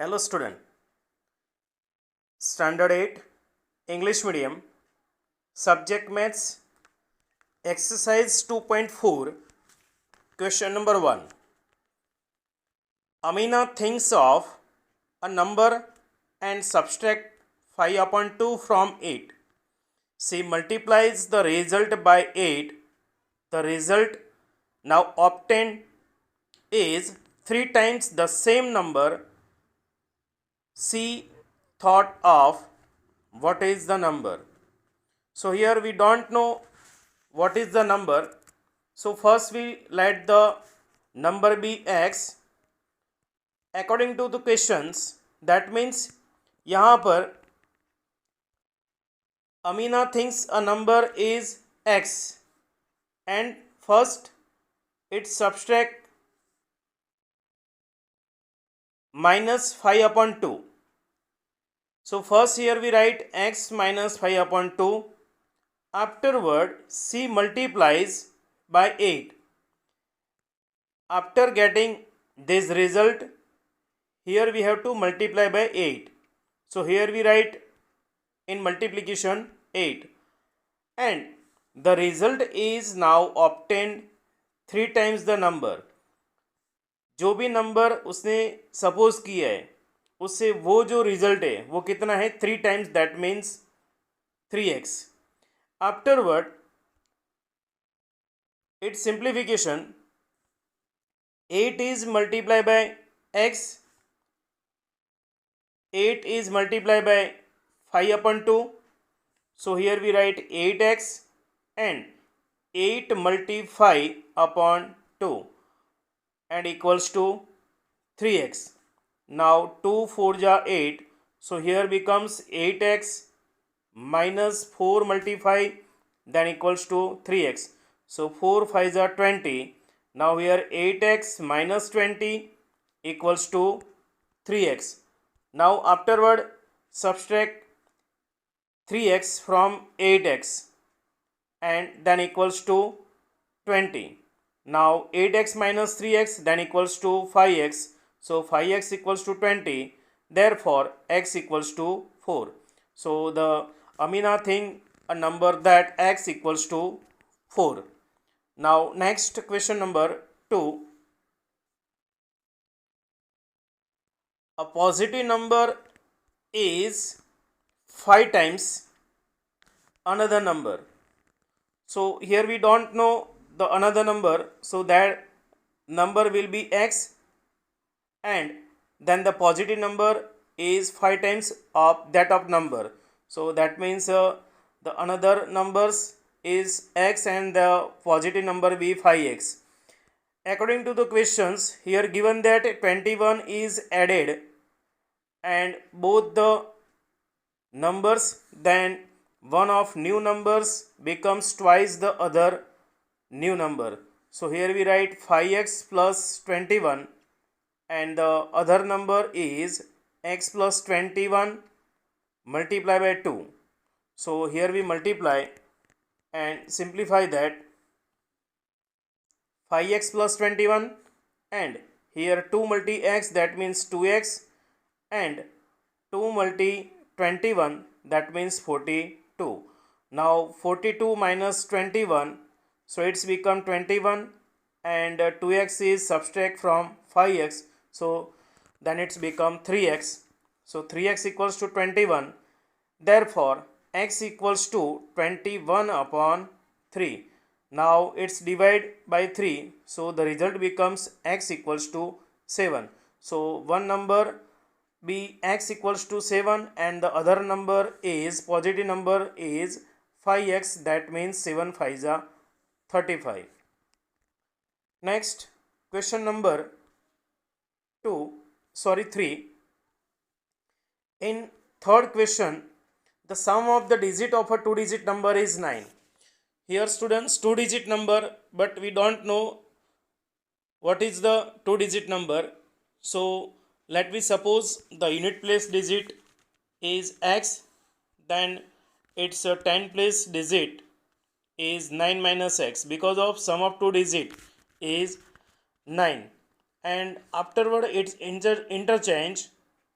Hello student, Standard 8, English Medium, Subject Maths, Exercise 2.4, Question number 1. Amina thinks of a number and subtract 5 upon 2 from it. She multiplies the result by 8. The result now obtained is 3 times the same number she thought of. What is the number? So here we don't know what is the number. So first we let the number be x according to the questions. That means यहाँ पर Amina thinks a number is x and first it subtract minus 5 upon 2. So first here we write x minus 5 upon 2. Afterward she multiplies by 8. After getting this result, here we have to multiply by 8. So here we write in multiplication 8 and the result is now obtained 3 times the number. जो भी number उसने suppose किया है उससे वो जो result है वो कितना है 3 times, that means 3x. Afterward it's simplification 8 is multiplied by x, 8 is multiplied by 5 upon 2. So here we write 8x and 8 multiply 5 upon 2 and equals to 3x. Now 2 4 ja 8. So here becomes 8x minus 4 multiply 5 then equals to 3x. So 4 5 ja 20. Now here 8x minus 20 equals to 3x. Now afterward subtract 3x from 8x and then equals to 20. Now 8x minus 3x then equals to 5x. So 5x equals to 20. Therefore x equals to 4. So the Amina think a number that x equals to 4. Now next question number 2. A positive number is 5 times another number. So here we don't know the another number, so that number will be x and then the positive number is 5 times of that of number. So that means the another numbers is x and the positive number be 5x. According to the questions here given that 21 is added and both the numbers, then one of new numbers becomes twice the other new number. So here we write 5x plus 21 and the other number is x plus 21 multiplied by 2. So here we multiply and simplify that 5x plus 21 and here 2 multi x, that means 2x, and 2 multi 21, that means 42. Now 42 minus 21, so it's become 21 and 2x is subtract from 5x, so then it's become 3x. So 3x equals to 21. Therefore x equals to 21 upon 3. Now it's divided by 3, so the result becomes x equals to 7. So one number be x equals to 7 and the other number is positive number is 5x, that means 7 5 are 35. Next question number 3. In third question, the sum of the digit of a 2-digit number is 9. Here students 2-digit number, but we don't know what is the 2-digit number. So let me suppose the unit place digit is x, then its 10 place digit is 9 minus x, because of sum of 2 digit is 9 and afterward its interchange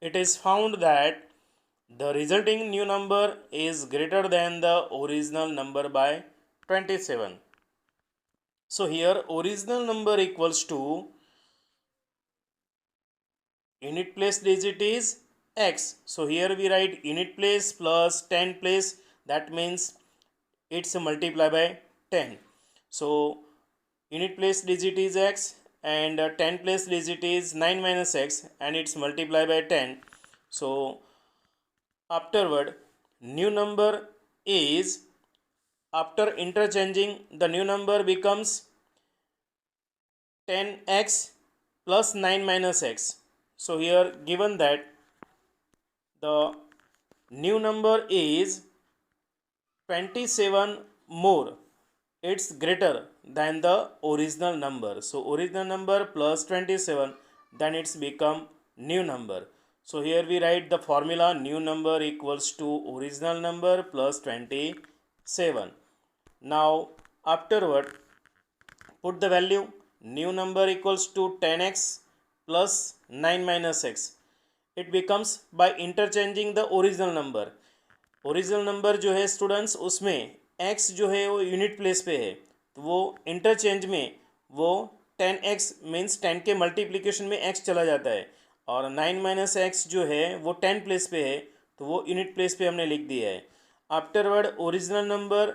it is found that the resulting new number is greater than the original number by 27. So here original number equals to unit place digit is x. So here we write unit place plus 10 place, that means it's multiply by 10. So unit place digit is x and 10 place digit is 9 minus x and it's multiply by 10. So afterward new number is, after interchanging, the new number becomes 10x plus 9 minus x. So here given that the new number is 27 more, it's greater than the original number. So original number plus 27, then it's become new number. So here we write the formula new number equals to original number plus 27. Now afterward put the value new number equals to 10x plus 9 minus x. It becomes by interchanging the original number. Original number जो है students उसमें x जो है वो unit place पे है, तो वो इंटरचेंज में वो 10x मीन्स 10 के मल्टीप्लिकेशन में x चला जाता है, और 9 माइनस एक्स जो है वो 10 प्लेस पे है तो वो यूनिट प्लेस पे हमने लिख दिया है. Afterward original number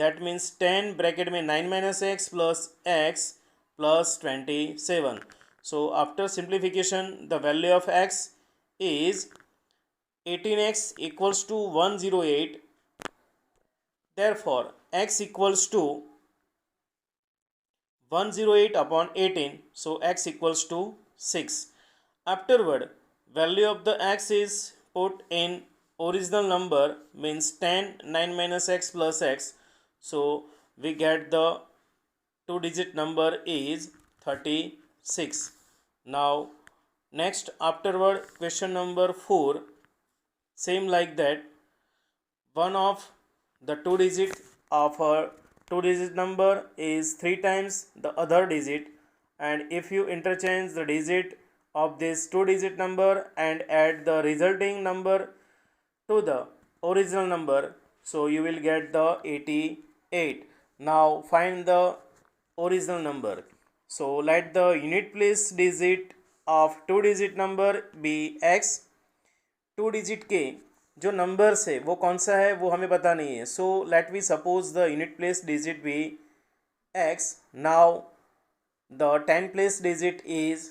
that means 10 bracket में 9 minus x plus 27. So after simplification the value of x is 18x equals to 108. Therefore x equals to 108 upon 18, so x equals to 6. Afterward value of the x is put in original number, means 10 9 minus x plus x, so we get the two digit number is 36. Now next afterward question number 4, same like that, one of the two digit of a two digit number is 3 times the other digit, and if you interchange the digit of this two digit number and add the resulting number to the original number, so you will get the 88. Now find the original number. So let the unit place digit of two digit number be x. Two digit के जो numbers है वो कौन सा है वो हमें पता नहीं है. So let we suppose the unit place digit be x. Now the 10 place digit is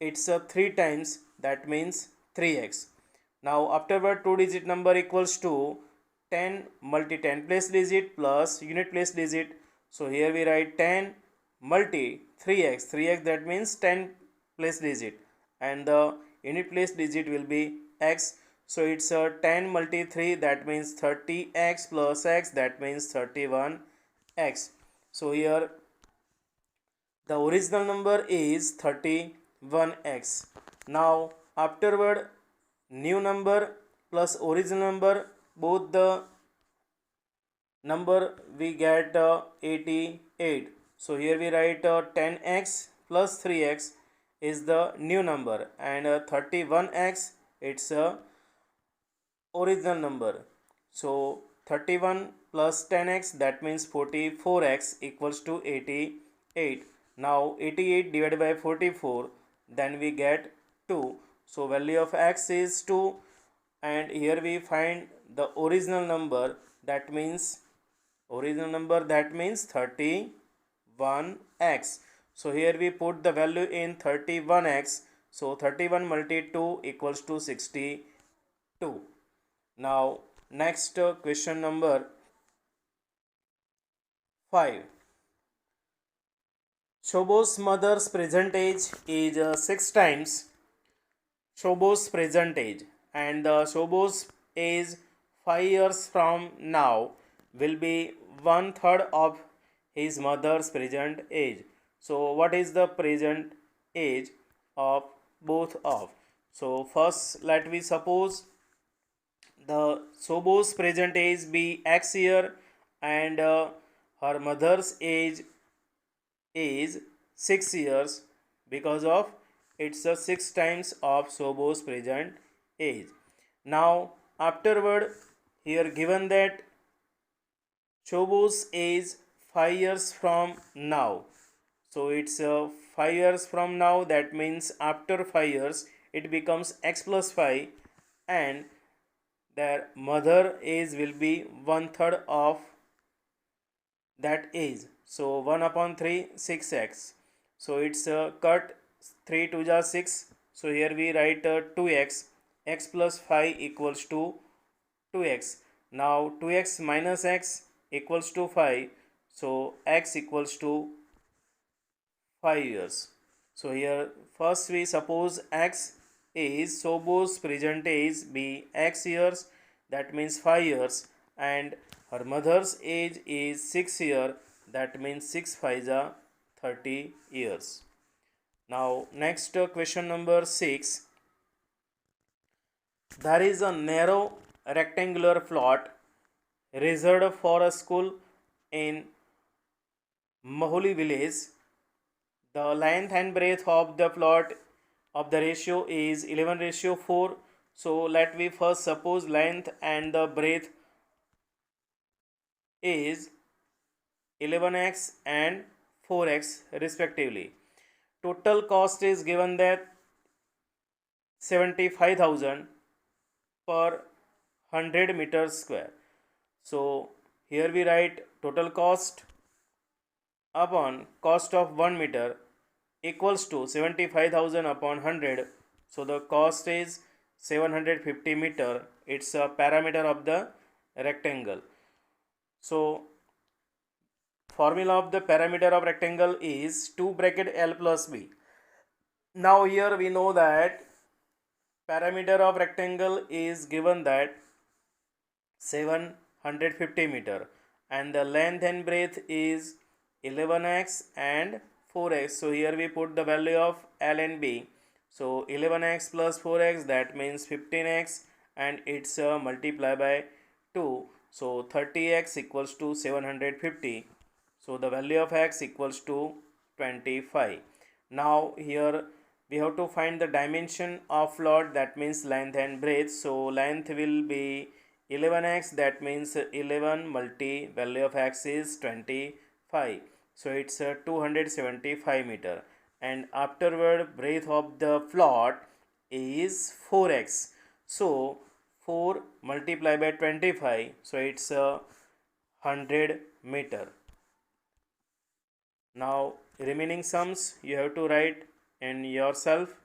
its 3 times, that means 3x. Now afterward two digit number equals to 10 multi 10 place digit plus unit place digit. So here we write 10 multi 3x that means 10 place digit, and the unit place digit will be x. So it's 10 multi 3, that means 30x plus x, that means 31x. So here the original number is 31x. Now afterward new number plus original number, both the number we get 88. So here we write 10x plus 3x is the new number, and 31x it's a original number. So 31 plus 10x, that means 44x equals to 88. Now 88 divided by 44, then we get 2. So value of x is 2, and here we find the original number, that means 31x. So here we put the value in 31x. So 31 multi 2 equals to 62. Now next question number 5. Shobo's mother's present age is 6 times Shobo's present age, and the Shobo's age 5 years from now will be 1/3 of his mother's present age. So what is the present age of both of? So first let we suppose the Shobo's present age be x year, and her mother's age is 6 years, because of it's 6 times of Shobo's present age. Now afterward, here given that Chobo's age 5 years from now. So it's 5 years from now, that means after 5 years it becomes x plus 5, and their mother age will be one third of that age. So 1 upon 3, 6x. So it's cut 3 to the 6. So here we write 2x, x plus 5 equals to 2x. Now 2x minus x equals to 5. So x equals to 5 years. So here first we suppose x is Sobo's present age be x years, that means 5 years, and her mother's age is 6 year, that means 6 5 are 30 years. Now next question number 6. There is a narrow rectangular plot reserved for a school in Maholi village. The length and breadth of the plot of the ratio is 11:4. So let me first suppose length and the breadth is 11x and 4x respectively. Total cost is given that 75,000 per 100 meters square. So here we write total cost upon cost of 1 meter equals to 75,000 upon 100. So the cost is 750 meter. It's a parameter of the rectangle. So formula of the parameter of rectangle is 2 bracket L plus B. Now here we know that parameter of rectangle is given that 750 meter, and the length and breadth is 11x and 4x. So here we put the value of L and B. So 11x plus 4x, that means 15x, and it's multiply by 2. So 30x equals to 750. So the value of x equals to 25. Now here we have to find the dimension of plot, that means length and breadth. So length will be 11x, that means 11 multi value of x is 25. So it's 275 meter, and afterward breadth of the plot is 4x. So 4 multiplied by 25, so it's 100 meter. Now remaining sums you have to write in yourself.